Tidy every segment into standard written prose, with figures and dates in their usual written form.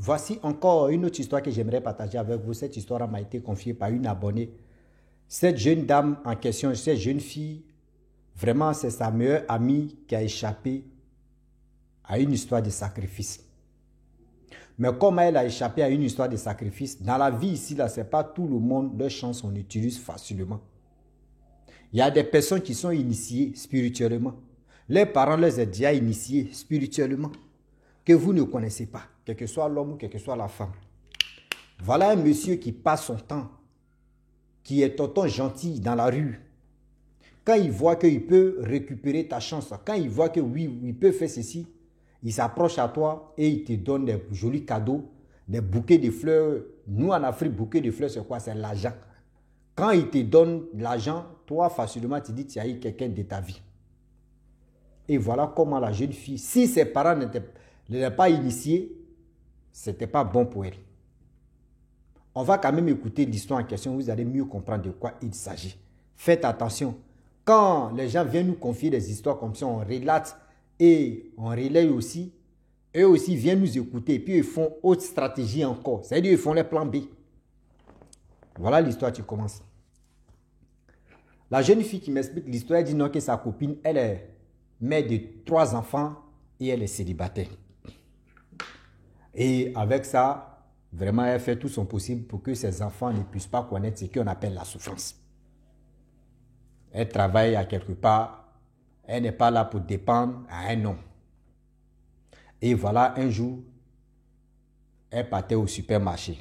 Voici encore une autre histoire que j'aimerais partager avec vous. Cette histoire m'a été confiée par une abonnée. Cette jeune dame en question, cette jeune fille, vraiment c'est sa meilleure amie qui a échappé à une histoire de sacrifice. Mais comme elle a échappé à une histoire de sacrifice, dans la vie ici, là, ce n'est pas tout le monde, leur chance, on utilise facilement. Il y a des personnes qui sont initiées spirituellement. Les parents les ont déjà initiés spirituellement, que vous ne connaissez pas, quel que soit l'homme ou quelle que soit la femme. Voilà un monsieur qui passe son temps, qui est tonton gentil dans la rue. Quand il voit qu'il peut récupérer ta chance, quand il voit que oui, il peut faire ceci, il s'approche à toi et il te donne des jolis cadeaux, des bouquets de fleurs. Nous en Afrique, bouquet de fleurs, c'est quoi? C'est l'argent. Quand il te donne l'argent, toi facilement tu dis tu as eu quelqu'un de ta vie. Et voilà comment la jeune fille, si ses parents n'étaient pas initiés, ce n'était pas bon pour elle. On va quand même écouter l'histoire en question, vous allez mieux comprendre de quoi il s'agit. Faites attention. Quand les gens viennent nous confier des histoires comme ça, on relate et on relaye aussi, eux aussi viennent nous écouter et puis ils font autre stratégie encore. C'est-à-dire ils font les plans B. Voilà l'histoire qui commence. La jeune fille qui m'explique l'histoire, elle dit non que sa copine, elle est mère de 3 enfants et elle est célibataire. Et avec ça, vraiment, elle fait tout son possible pour que ses enfants ne puissent pas connaître ce qu'on appelle la souffrance. Elle travaille à quelque part, elle n'est pas là pour dépendre à un homme. Et voilà, un jour, elle partait au supermarché.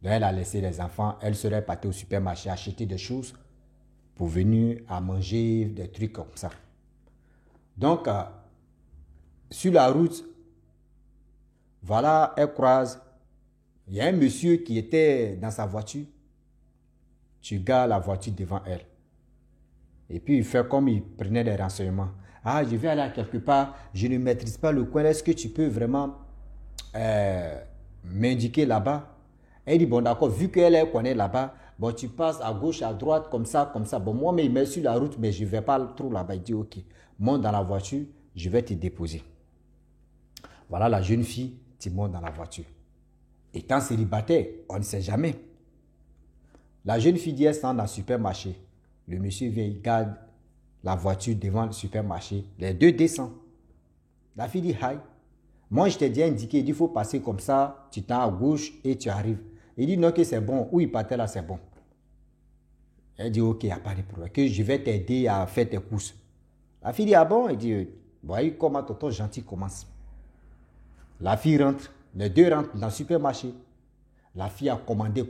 Donc, elle a laissé les enfants, elle serait partie au supermarché acheter des choses pour venir à manger des trucs comme ça. Donc, sur la route, voilà, elle croise, il y a un monsieur qui était dans sa voiture. Tu gares la voiture devant elle. Et puis, il fait comme il prenait des renseignements. Ah, je vais aller à quelque part, je ne maîtrise pas le coin. Est-ce que tu peux vraiment m'indiquer là-bas? Elle dit, bon d'accord, vu qu'elle connaît là-bas, bon, tu passes à gauche, à droite, comme ça, comme ça. Bon, moi, mais il met sur la route, mais je ne vais pas trop là-bas. Il dit, ok, monte dans la voiture, je vais te déposer. Voilà la jeune fille, tu montes dans la voiture. Étant célibataire, on ne sait jamais. La jeune fille dit, elle sent dans le supermarché. Le monsieur vient, il garde la voiture devant le supermarché. Les deux descendent. La fille dit, hi. Moi, je t'ai déjà indiqué, il dit, il faut passer comme ça, tu tends à gauche et tu arrives. Il dit, non, que c'est bon. Où il partait là, c'est bon. Elle dit, ok, il n'y a pas de problème. Que je vais t'aider à faire tes courses. La fille dit, ah bon? Il dit, voyez comment tonton gentil commence. La fille rentre. Les deux rentrent dans le supermarché. La fille a commandé.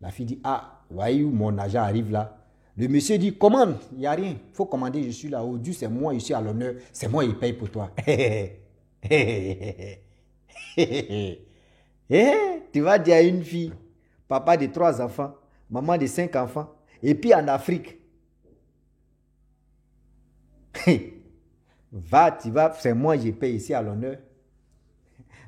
La fille dit, ah, voyez où mon agent arrive là. Le monsieur dit, commande, il n'y a rien. Il faut commander, je suis là. Au Dieu, c'est moi, je suis à l'honneur. C'est moi, il paye pour toi. Tu vas dire à une fille, papa de 3 enfants, maman de 5 enfants, et puis en Afrique. Tu vas, c'est moi, je paye ici à l'honneur.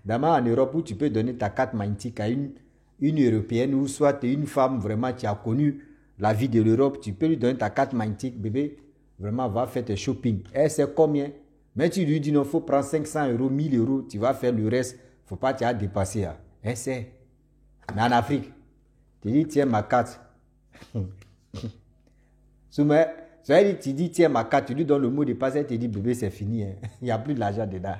D'abord en Europe où tu peux donner ta carte magnétique à une Européenne ou soit une femme vraiment qui a connu la vie de l'Europe, tu peux lui donner ta carte magnétique, bébé, vraiment va faire tes shopping. Elle sait combien? Mais tu lui dis non, il faut prendre 500 €, 1000 €, tu vas faire le reste, il ne faut pas te dépasser. Hein. Elle sait. Mais en Afrique, tu dis tiens ma carte. Tu dis tiens ma carte, tu lui donnes le mot de passe, elle te dit bébé c'est fini, hein. Il n'y a plus de l'argent dedans.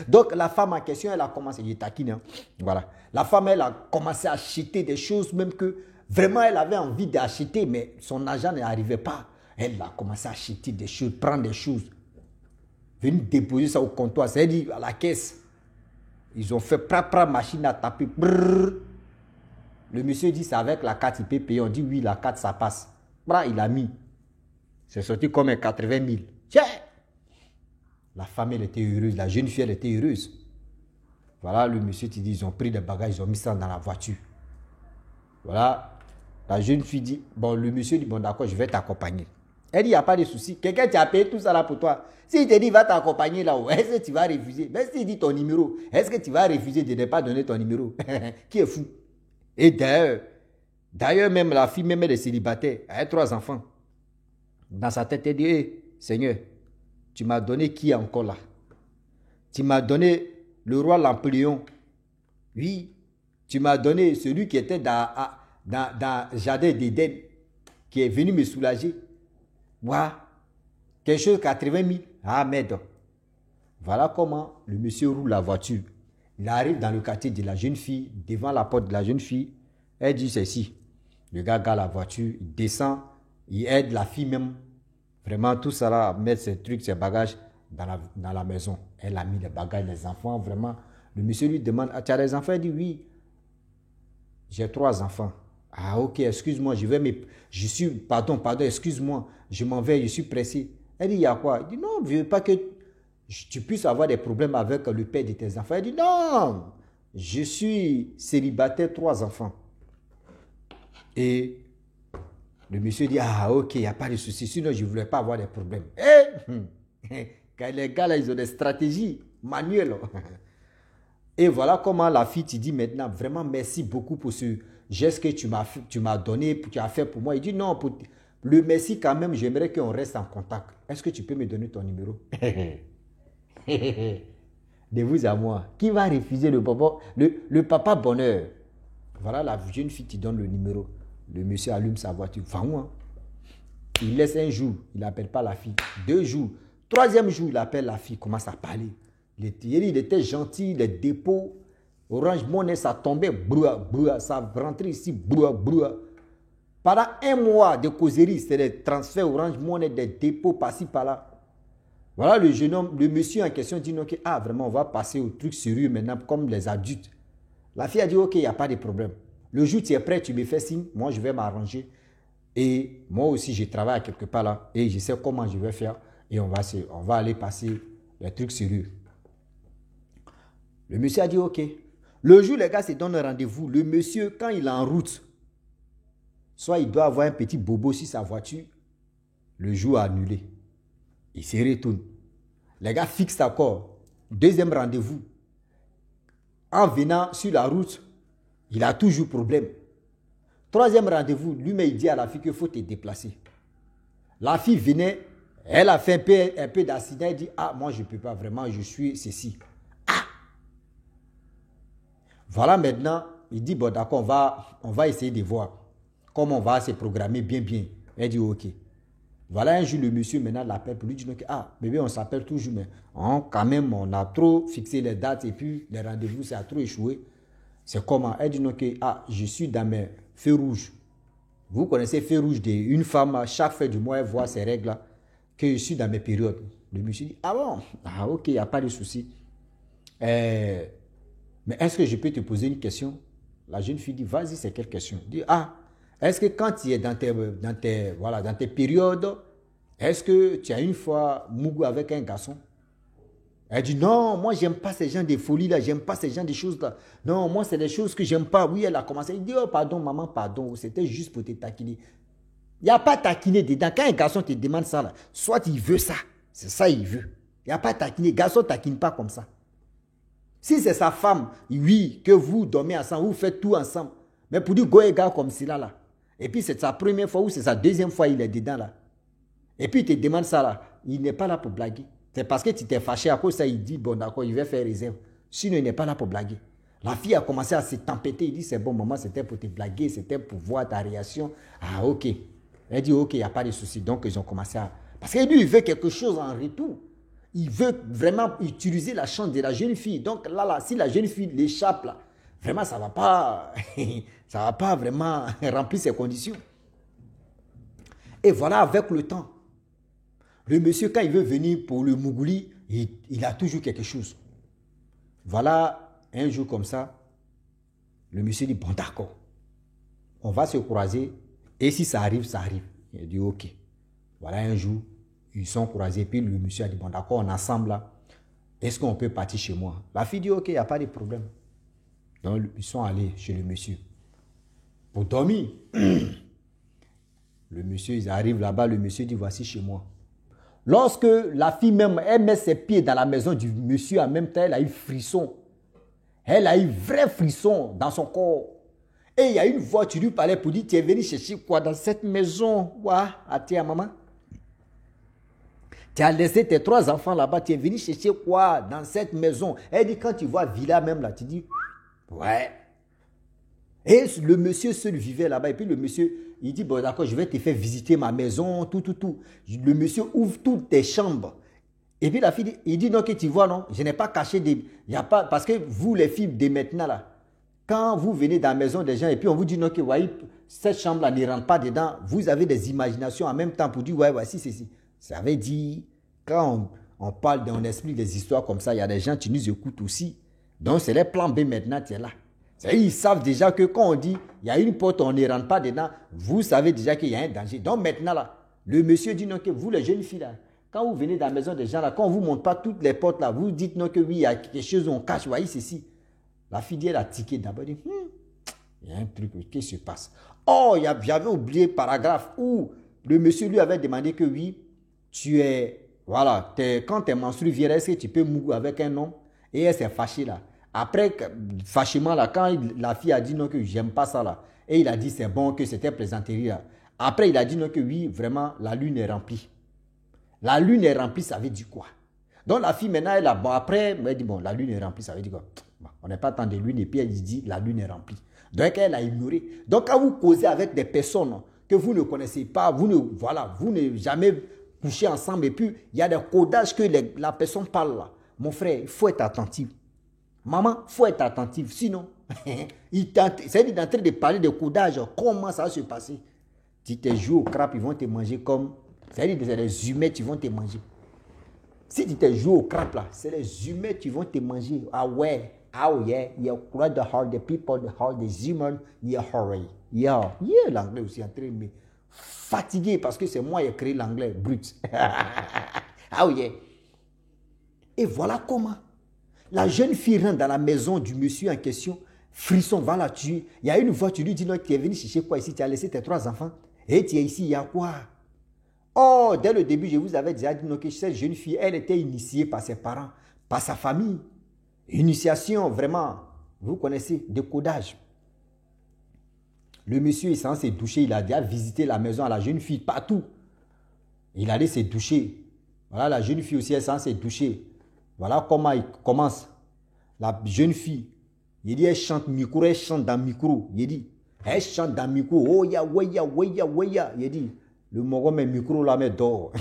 Donc la femme en question, elle a commencé, je taquine, hein. Voilà. La femme, elle a commencé à acheter des choses, même que vraiment elle avait envie d'acheter, mais son argent n'arrivait pas. Elle a commencé à acheter des choses, prendre des choses, venir déposer ça au comptoir, c'est-à-dire à la caisse. Ils ont fait machine à taper. Brrr. Le monsieur dit c'est avec la carte il peut payer. On dit oui, la carte ça passe. Il a mis. C'est sorti comme 80 000. Tiens. La femme, elle était heureuse. La jeune fille, elle était heureuse. Voilà, le monsieur te dit, ils ont pris des bagages, ils ont mis ça dans la voiture. Voilà. La jeune fille dit, bon, le monsieur dit, bon, d'accord, je vais t'accompagner. Elle dit, il n'y a pas de souci. Quelqu'un t'a payé tout ça là pour toi. S'il te dit, va t'accompagner là-haut, est-ce que tu vas refuser? Mais s'il dit ton numéro, est-ce que tu vas refuser de ne pas donner ton numéro? Qui est fou? Et d'ailleurs, même la fille, même elle est célibataire, elle a 3 enfants. Dans sa tête, elle dit, hey, Seigneur, tu m'as donné qui est encore là? Tu m'as donné le roi Napoléon. Oui. Tu m'as donné celui qui était dans le jardin d'Éden, qui est venu me soulager. Voilà. Quelque chose 80 000. Ah, merde. Voilà comment le monsieur roule la voiture. Il arrive dans le quartier de la jeune fille, devant la porte de la jeune fille. Elle dit ceci. Le gars garde la voiture, il descend, il aide la fille même. Vraiment, tout ça là, à mettre ses trucs, ses bagages dans la maison. Elle a mis les bagages, les enfants, vraiment. Le monsieur lui demande, ah, tu as des enfants? Elle dit oui. J'ai 3 enfants. Ah, ok, excuse-moi, pardon, excuse-moi, je m'en vais, je suis pressé. Elle dit, il y a quoi? Il dit, non, je ne veux pas que tu puisses avoir des problèmes avec le père de tes enfants. Elle dit, non, je suis célibataire, 3 enfants. Et le monsieur dit, ah, ok, il n'y a pas de souci, sinon je ne voulais pas avoir des problèmes. Quand les gars, là, ils ont des stratégies manuelles. Et voilà comment la fille te dit maintenant, vraiment merci beaucoup pour ce geste que tu m'as donné, tu as fait pour moi. Il dit non, pour le merci quand même, j'aimerais qu'on reste en contact. Est-ce que tu peux me donner ton numéro? De vous à moi, qui va refuser le papa bonheur? Voilà, la jeune fille te donne le numéro. Le monsieur allume sa voiture. Va-moi. Il laisse un jour, il n'appelle pas la fille. 2 jours. 3e jour, il appelle la fille, commence à parler. Il était gentil, les dépôts, Orange Money, ça tombait, ça rentrait ici, Pendant 1 mois de causerie, c'est des transferts Orange Money, des dépôts par-ci, par-là. Voilà, le jeune homme, le monsieur en question dit, ok, ah vraiment, on va passer au truc sérieux maintenant, comme les adultes. La fille a dit, ok, il n'y a pas de problème. Le jour où tu es prêt, tu me fais signe, moi je vais m'arranger. Et moi aussi, je travaille quelque part là, et je sais comment je vais faire, et on va aller passer les trucs sérieux. Le monsieur a dit, ok. Le jour, les gars se donnent rendez-vous. Le monsieur, quand il est en route, soit il doit avoir un petit bobo sur sa voiture, le jour a annulé. Il se retourne. Les gars fixent d'accord. 2e rendez-vous. En venant sur la route, il a toujours problème. 3e rendez-vous, lui-même il dit à la fille qu'il faut te déplacer. La fille venait, elle a fait un peu d'accident, elle dit, ah, moi je ne peux pas vraiment, je suis ceci. Voilà maintenant, il dit, bon d'accord, on va essayer de voir comment on va se programmer bien. Elle dit, ok. Voilà un jour, le monsieur maintenant l'appelle pour lui dire, ah, bébé, on s'appelle toujours, mais quand même, on a trop fixé les dates et puis les rendez-vous, ça a trop échoué. C'est comment? Elle dit, ok, ah, je suis dans mes feux rouges. Vous connaissez feux rouges d'une femme, chaque fin du mois, elle voit ses règles, là, que je suis dans mes périodes. Le monsieur dit, ah bon? Ah, ok, il n'y a pas de souci. Mais est-ce que je peux te poser une question? La jeune fille dit, vas-y, c'est quelle question? Elle dit, ah, est-ce que quand tu es dans tes périodes, est-ce que tu as une fois mougou avec un garçon? Elle dit, non, moi, j'aime pas ces gens de folie là, j'aime pas ces gens de choses là. Non, moi, c'est des choses que j'aime pas. Oui, elle a commencé. Elle dit, oh, pardon, maman, pardon, c'était juste pour te taquiner. Il n'y a pas taquiner dedans. Quand un garçon te demande ça là, soit il veut ça, c'est ça il veut. Il n'y a pas taquiner. Garçon ne taquine pas comme ça. Si c'est sa femme, oui, que vous dormez ensemble, vous faites tout ensemble. Mais pour dire go et gars comme cela là. Et puis c'est sa première fois ou c'est sa 2e fois il est dedans là. Et puis il te demande ça là. Il n'est pas là pour blaguer. C'est parce que tu t'es fâché à cause de ça, il dit bon d'accord, il va faire réserve. Sinon il n'est pas là pour blaguer. La fille a commencé à se tempêter. Il dit c'est bon maman, c'était pour te blaguer, c'était pour voir ta réaction. Ah ok. Elle dit ok, il n'y a pas de souci. Donc ils ont commencé à... Parce que lui il veut quelque chose en retour. Il veut vraiment utiliser la chance de la jeune fille. Donc là, si la jeune fille l'échappe, là, vraiment, ça ne va pas vraiment remplir ses conditions. Et voilà, avec le temps, le monsieur, quand il veut venir pour le Mougouli, il a toujours quelque chose. Voilà, un jour comme ça, le monsieur dit, bon d'accord, on va se croiser, et si ça arrive, ça arrive. Il dit, ok. Voilà, un jour, ils sont croisés, puis le monsieur a dit, bon d'accord, on est ensemble là, est-ce qu'on peut partir chez moi? La fille dit, ok, il n'y a pas de problème. Donc, ils sont allés chez le monsieur pour dormir. Le monsieur, ils arrivent là-bas, le monsieur dit, voici chez moi. Lorsque la fille même, elle met ses pieds dans la maison du monsieur, en même temps, elle a eu frisson. Elle a eu vrai frisson dans son corps. Et il y a une voix, tu lui parlais pour dire, tu es venu chercher quoi dans cette maison? Ouah, à maman. Tu as laissé tes 3 enfants là-bas, tu es venu chercher quoi dans cette maison? Elle dit, quand tu vois Villa même là, tu dis, ouais. Et le monsieur seul vivait là-bas. Et puis le monsieur, il dit, bon d'accord, je vais te faire visiter ma maison, tout. Le monsieur ouvre toutes tes chambres. Et puis la fille dit, il dit, non, que tu vois, non, je n'ai pas caché des... Il y a pas, parce que vous, les filles de maintenant, là, quand vous venez dans la maison des gens et puis on vous dit, non, que voyez, cette chambre-là ne rentre pas dedans, vous avez des imaginations en même temps pour dire, ouais, voici, ceci. Ça veut dire, quand on parle, on explique des histoires comme ça, il y a des gens qui nous écoutent aussi. Donc, c'est les plans B maintenant, tu es là. Ils savent déjà que quand on dit, il y a une porte, on ne rentre pas dedans, vous savez déjà qu'il y a un danger. Donc maintenant, là, le monsieur dit, non, que vous, les jeunes filles, là, quand vous venez dans la maison des gens, là, quand on ne vous montre pas toutes les portes, là, vous dites, non, que oui, il y a quelque chose, on cache, voyez ceci. La fille dit, elle a tiqué d'abord, elle dit, il y a un truc, qu'est-ce qui se passe? Oh, j'avais oublié le paragraphe où le monsieur lui avait demandé que oui, tu es, voilà, quand tes menstrues viennent, est-ce que tu peux mourir avec un homme? Et elle s'est fâchée là. Après, fâchement là, quand la fille a dit non que j'aime pas ça là, et il a dit c'est bon, que c'était plaisanterie là. Après, il a dit non que oui, vraiment, la lune est remplie. La lune est remplie, ça veut dire quoi? Donc la fille maintenant, elle a, bon après, elle dit bon, la lune est remplie, ça veut dire quoi? Bon, on n'est pas tant de lune, et puis elle dit la lune est remplie. Donc elle a ignoré. Donc quand vous causez avec des personnes que vous ne connaissez pas, vous ne jamais couché ensemble, et puis il y a des codages que la personne parle là. Mon frère, il faut être attentif. Maman, il faut être attentif, sinon, c'est en train de parler de codage, comment ça va se passer? Si tu joues au crabe, ils vont te manger comme, c'est-à-dire c'est les humains qui vont te manger. Si tu te joues au crabe là, c'est les humains qui vont te manger. Ah ouais, oh yeah, you cry the heart, the people, the heart, the human, you hurry. Yeah, l'anglais aussi en train de me fatiguer parce que c'est moi qui ai créé l'anglais brut. Ah yeah. Et voilà comment. La jeune fille rentre dans la maison du monsieur en question, frisson, va la tuer. Il y a une voix, tu lui dis, non, tu es venu chercher quoi ici? Tu as laissé tes 3 enfants. Et tu es ici, il y a quoi? Oh, dès le début, je vous avais déjà dit, non, que cette jeune fille, elle était initiée par ses parents, par sa famille. Initiation, vraiment, vous connaissez, décodage. Le monsieur est censé se doucher, il a déjà visité la maison à la jeune fille, partout. Il allait se doucher. Voilà, la jeune fille aussi est censée se doucher. Voilà comment il commence. La jeune fille, il dit, elle chante micro, elle chante dans le micro. Il dit, elle chante dans le micro. Oh, ya, ouais. Il dit, le moron met micro là, mais dort.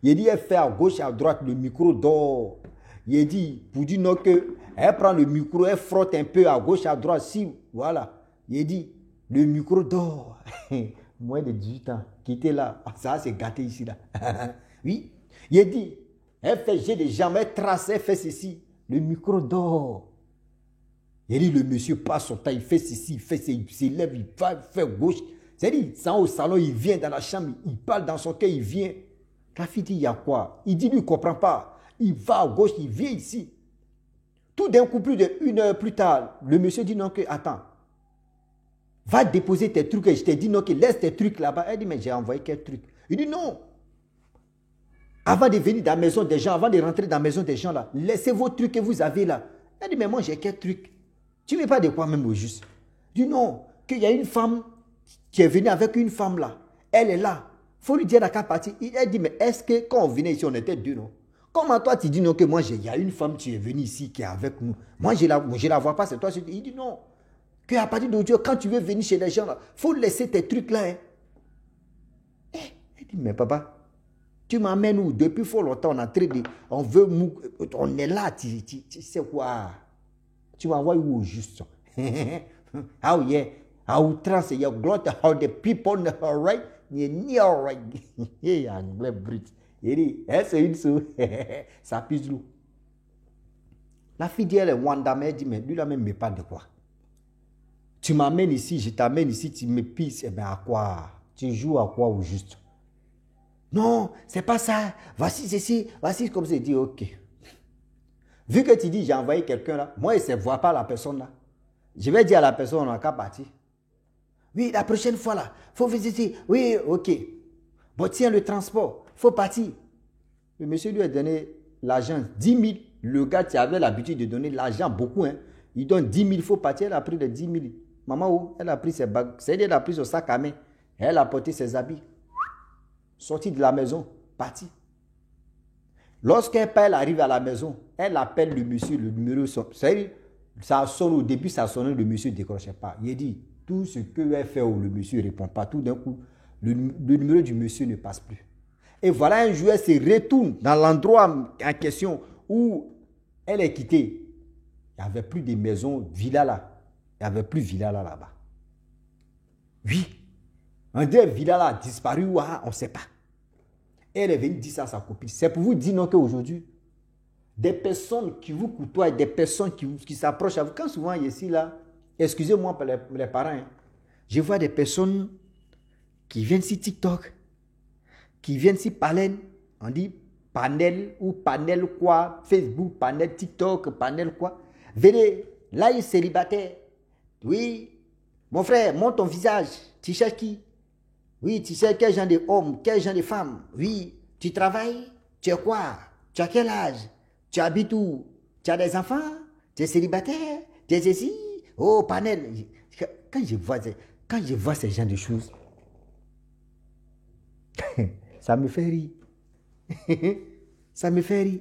Il dit, elle fait à gauche, à droite, le micro dort. Il dit, pour dire non que, elle prend le micro, elle frotte un peu à gauche, à droite, si, voilà. Il dit, le micro dort. Moins de 18 ans, qui était là. Ça, c'est gâté ici, là. Oui. Il dit, elle fait j'ai des jambes, elle trace, elle fait ceci. Le micro dort. Il dit, le monsieur passe son temps, il fait ceci, il fait ceci, il s'élève, il va faire gauche. C'est-à-dire, il au salon, il vient dans la chambre, il parle dans son cœur, il vient. La fille dit, il y a quoi? Il dit, lui, il ne comprend pas. Il va à gauche, il vient ici. Tout d'un coup, plus d'1 heure plus tard, le monsieur dit, non, que, attends. Va déposer tes trucs. Et je t'ai dit, non, que laisse tes trucs là-bas. Elle dit, mais j'ai envoyé quel truc? Il dit, non. Avant de venir dans la maison des gens, avant de rentrer dans la maison des gens là, laissez vos trucs que vous avez là. Elle dit, mais moi j'ai quel truc? Tu ne veux pas de quoi même au juste? Il dit, non, qu'il y a une femme qui est venue avec une femme là. Elle est là. Il faut lui dire à quelle partie. Elle dit, mais est-ce que quand on venait ici, on était 2, non? Comment toi tu dis non que moi, il y a une femme qui est venue ici, qui est avec nous. Moi, je ne la vois pas, c'est toi. Il dit, non. Qu'à partir d'aujourd'hui, quand tu veux venir chez les gens là, il faut laisser tes trucs là. Hein. Elle dit, mais papa, tu m'amènes où? Depuis fort longtemps, on est là, tu sais quoi? Tu m'envoies où juste? Oh yeah, à outrance, il y a gloire how the people are right, ni alright. Il y a anglais brut. Il dit, c'est une chose, ça pisse l'eau. La fille dit, elle est Wanda, mais elle dit, mais lui là même me parle de quoi? Tu m'amènes ici, je t'amène ici, tu me pisses, eh bien à quoi? Tu joues à quoi au juste? Non, c'est pas ça. Voici ceci, voici comme c'est dit, ok. Vu que tu dis, j'ai envoyé quelqu'un là, moi, il ne voit pas la personne là. Je vais dire à la personne, on n'a qu'à partir. Oui, la prochaine fois là, il faut visiter. Oui, ok. Bon, tiens, le transport, il faut partir. Le monsieur lui a donné l'argent, 10 000. Le gars qui avait l'habitude de donner l'argent, beaucoup, hein. Il donne 10 000, il faut partir. Elle a pris les 10 000. Maman, où? Elle a pris ses bagues. C'est-à-dire, elle a pris son sac à main. Elle a porté ses habits. Sorti de la maison, parti. Lorsqu'un père arrive à la maison, elle appelle le monsieur, le numéro sonne. Ça sonne au début, ça sonne, le monsieur ne décrochait pas. Il dit, tout ce que elle fait, le monsieur ne répond pas. Tout d'un coup, le numéro du monsieur ne passe plus. Et voilà un jour, elle se retourne dans l'endroit en question où elle est quittée. Il n'y avait plus de maison, villa là. Il n'y avait plus villa là là-bas. Oui. Un des villas là a disparu ou on ne sait pas. Et elle est venue dire ça à sa copine. C'est pour vous dire non qu'aujourd'hui, des personnes qui vous côtoient, des personnes qui s'approchent à vous. Quand souvent ici là, excusez-moi pour les parents, hein, je vois des personnes qui viennent sur TikTok, qui viennent sur Panel, on dit Panel ou Panel quoi, Facebook, Panel TikTok, Panel quoi. Venez, là il est célibataire. Oui, mon frère, montre ton visage. Tu cherches qui? Oui, tu sais quel genre d'homme, quel genre de femme. Oui, tu travailles? Tu as quoi? Tu as quel âge? Tu habites où? Tu as des enfants? Tu es célibataire? Tu es ici? Oh, Panel. Quand je vois ces gens de choses, ça me fait rire. Ça me fait rire.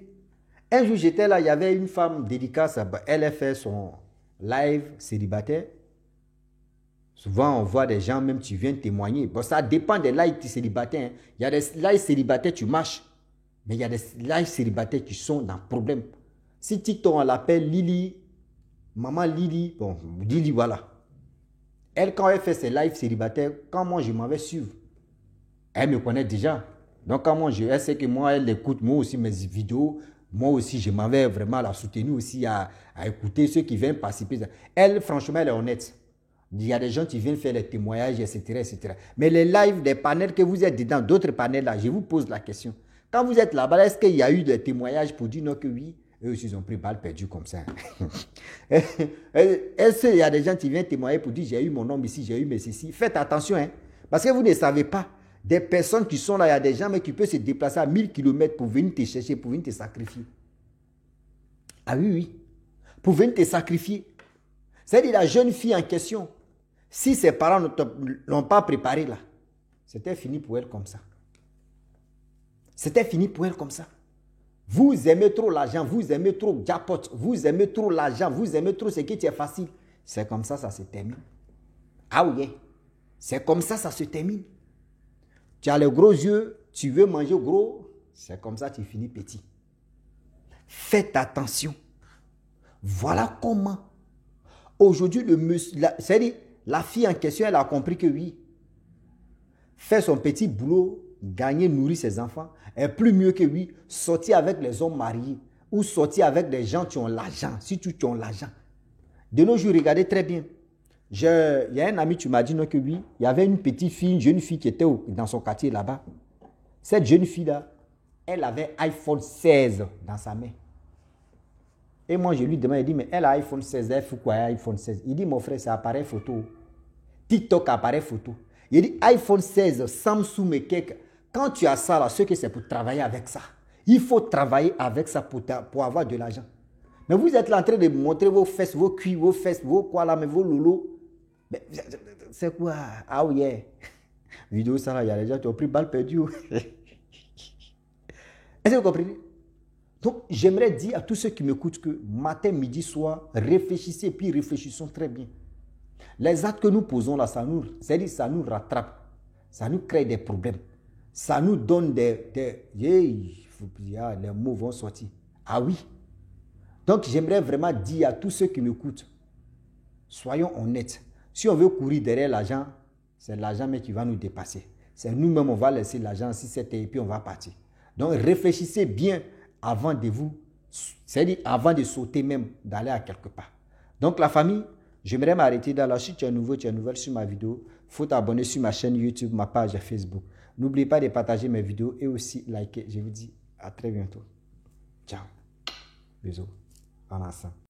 Un jour, j'étais là, il y avait une femme dédicace. Elle a fait son live célibataire. Souvent, on voit des gens, même tu viens témoigner. Bon, ça dépend des lives célibataires. Hein. Il y a des lives célibataires, tu marches. Mais il y a des lives célibataires qui sont dans le problème. Si TikTok, on l'appelle Lily, maman Lily, bon, Lily, voilà. Elle, quand elle fait ses lives célibataires, quand moi, je m'en vais suivre, elle me connaît déjà. Donc, quand moi, elle sait que moi, elle écoute, moi aussi, mes vidéos. Moi aussi, je m'en vais vraiment la soutenir aussi à écouter ceux qui viennent participer. Elle, franchement, elle est honnête. Il y a des gens qui viennent faire les témoignages, etc., etc. Mais les lives des panels que vous êtes dedans, d'autres panels là, je vous pose la question. Quand vous êtes là-bas, est-ce qu'il y a eu des témoignages pour dire non que oui? Eux aussi, ils ont pris balle perdue comme ça. Est-ce qu'il y a des gens qui viennent témoigner pour dire j'ai eu mon homme ici, j'ai eu mes ceci? Faites attention, hein, parce que vous ne savez pas. Des personnes qui sont là, il y a des gens mais qui peuvent se déplacer à 1000 km pour venir te chercher, pour venir te sacrifier. Ah oui, oui. Pour venir te sacrifier. C'est-à-dire la jeune fille en question. Si ses parents ne l'ont pas préparé là, c'était fini pour elle comme ça. C'était fini pour elle comme ça. Vous aimez trop l'argent, vous aimez trop jackpot, vous aimez trop l'argent, vous aimez trop ce qui est facile. C'est comme ça se termine. Ah oui, c'est comme ça se termine. Tu as les gros yeux, tu veux manger gros, c'est comme ça tu finis petit. Faites attention. Voilà comment. Aujourd'hui, c'est-à-dire, la fille en question, elle a compris que oui, faire son petit boulot, gagner, nourrir ses enfants, est plus mieux que oui, sortir avec les hommes mariés ou sortir avec des gens qui ont l'argent, surtout qui ont l'argent. De nos jours, regardez très bien. Il y a un ami, tu m'as dit non que oui, il y avait une petite fille, une jeune fille qui était dans son quartier là-bas. Cette jeune fille-là, elle avait iPhone 16 dans sa main. Et moi, je lui demande, il dit, mais elle a iPhone 16, elle fait quoi iPhone 16? Il dit, mon frère, c'est appareil photo. TikTok, appareil photo. Il dit, iPhone 16, Samsung et quelques. Quand tu as ça, là, ce que c'est pour travailler avec ça. Il faut travailler avec ça pour avoir de l'argent. Mais vous êtes là en train de montrer vos fesses, vos cuits, vos fesses, vos quoi là, mais vos lolos. C'est quoi? Ah oui, yeah. Vidéo ça là, il y a des gens qui ont pris balle perdue. Est-ce que vous comprenez? Donc, j'aimerais dire à tous ceux qui m'écoutent que matin, midi, soir, réfléchissez, puis réfléchissons très bien. Les actes que nous posons là, ça nous rattrape, ça nous crée des problèmes, ça nous donne les mots vont sortir. Ah oui. Donc, j'aimerais vraiment dire à tous ceux qui m'écoutent, soyons honnêtes. Si on veut courir derrière l'argent, c'est l'argent mais qui va nous dépasser. C'est nous-mêmes, on va laisser l'argent si c'était et puis on va partir. Donc, réfléchissez bien avant de c'est-à-dire avant de sauter même, d'aller à quelque part. Donc la famille, j'aimerais m'arrêter là. Si tu es nouveau, tu es nouvelle sur ma vidéo, il faut t'abonner sur ma chaîne YouTube, ma page Facebook. N'oubliez pas de partager mes vidéos et aussi liker. Je vous dis à très bientôt. Ciao. Bisous. En ensemble.